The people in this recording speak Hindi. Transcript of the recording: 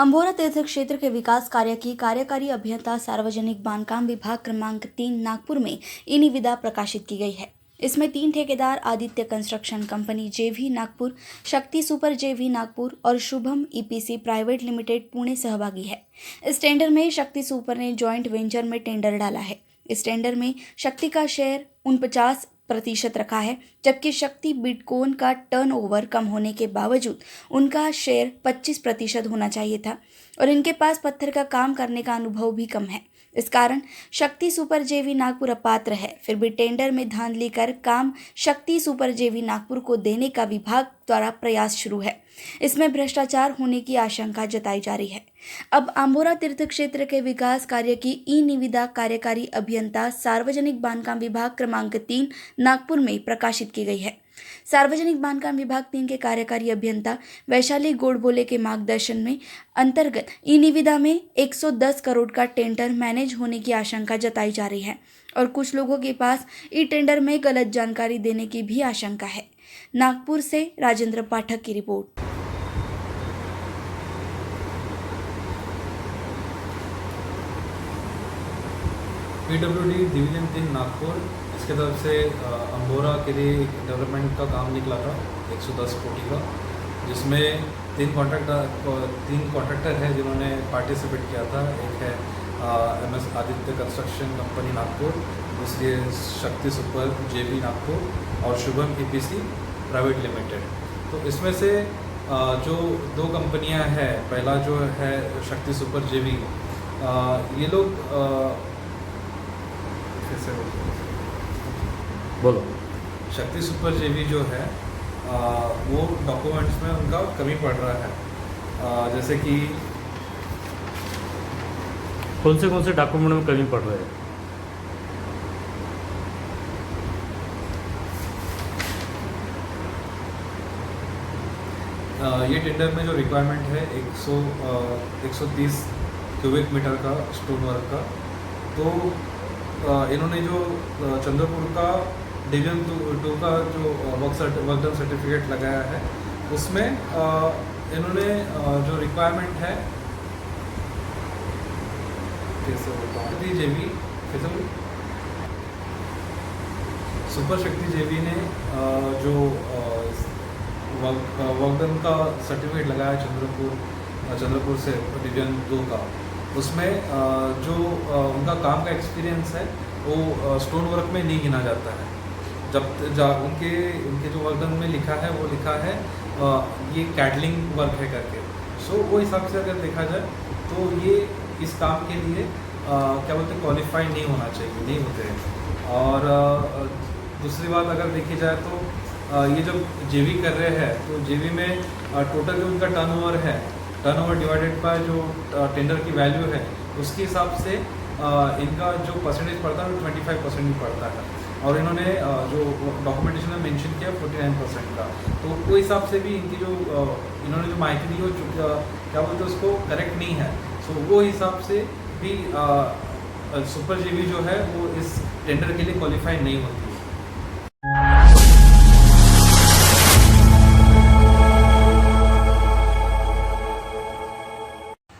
अंबोरा तीर्थ क्षेत्र के विकास कार्य की कार्यकारी अभियंता सार्वजनिक बांधकाम विभाग क्रमांक 3 नागपुर में ई निविदा प्रकाशित की गई है। इसमें 3 ठेकेदार आदित्य कंस्ट्रक्शन कंपनी जेवी नागपुर, शक्ति सुपर जेवी नागपुर और Shubham EPC private limited Pune सहभागी है। इस टेंडर में शक्ति सुपर ने जॉइंट वेंचर में टेंडर डाला है। इस टेंडर में शक्ति का शेयर 49% रखा है, जबकि शक्ति बिटकॉइन का टर्नओवर कम होने के बावजूद उनका शेयर 25% होना चाहिए था और इनके पास पत्थर का काम करने का अनुभव भी कम है। इस कारण शक्ति सुपर जेवी नागपुर अपात्र है। फिर भी टेंडर में धांधली कर काम शक्ति सुपर जेवी नागपुर को देने का विभाग द्वारा प्रयास शुरू है। इसमें भ्रष्टाचार होने की आशंका जताई जा रही है। अब अंबोरा तीर्थ क्षेत्र के विकास कार्य की ई निविदा कार्यकारी अभियंता सार्वजनिक बांधकाम विभाग क्रमांक 3 नागपुर में प्रकाशित की गई है। सार्वजनिक बांधकाम विभाग 3 के कार्यकारी अभियंता वैशाली गोडबोले के मार्गदर्शन में अंतर्गत ई निविदा में 110 करोड़ का टेंडर मैनेज होने की आशंका जताई जा रही है और कुछ लोगों के पास ई टेंडर में गलत जानकारी देने की भी आशंका है। नागपुर से राजेंद्र पाठक की रिपोर्ट। पीडब्ल्यूडी डिवीजन 3 नागपुर इसके तरफ से अंबोरा के लिए डेवलपमेंट का काम निकला था 110 कोटी का, जिसमें तीन कॉन्ट्रैक्टर हैं जिन्होंने पार्टिसिपेट किया था। एक है MS Aditya construction company Nagpur, दूसरी है शक्ति सुपर जेवी नागपुर और शुभम ईपीसी प्राइवेट लिमिटेड। तो इसमें से जो 2 कंपनियां हैं, पहला जो है शक्ति सुपर जेवी, ये लोग बोलो। शक्ति सुपर जेवी जो है वो डॉक्यूमेंट्स में उनका कमी पड़ रहा है। जैसे कि कौन से डॉक्यूमेंट में कमी पड़ रहा है? ये टेंडर में जो रिक्वायरमेंट है 130 क्यूबिक मीटर का स्टोन वर्क का, तो इन्होंने जो चंद्रपुर का डिवीजन 2 का जो वर्क डन सर्टिफिकेट लगाया है, उसमें इन्होंने जो रिक्वायरमेंट है कैसे शक्ति जेवी सुपर शक्ति जेवी ने जो वर्क डन का सर्टिफिकेट लगाया चंद्रपुर से डिवीजन 2 का, उसमें जो उनका काम का एक्सपीरियंस है वो स्टोन वर्क में नहीं गिना जाता है। जब उनके जो वर्क डन में लिखा है ये कैटलिंग वर्क है करके। सो वो हिसाब से अगर देखा जाए तो ये इस काम के लिए क्या बोलते हैं, क्वालिफाइड नहीं होना चाहिए, नहीं होते हैं। और दूसरी बात अगर देखी जाए तो ये जब जेवी कर रहे हैं तो जेवी में टोटल जो उनका टर्नओवर डिवाइडेड बाय जो टेंडर की वैल्यू है, उसके हिसाब से इनका जो परसेंटेज पड़ता है वो 25% ही पड़ता है। और इन्होंने जो डॉक्यूमेंटेशन में मेंशन किया 49% का, तो वो हिसाब से भी इनकी जो इन्होंने जो माहिती दी वो क्या बोलते हैं उसको करेक्ट नहीं है। सो वो हिसाब से भी सुपर जेवी जो है वो इस टेंडर के लिए क्वालिफाई नहीं होती है।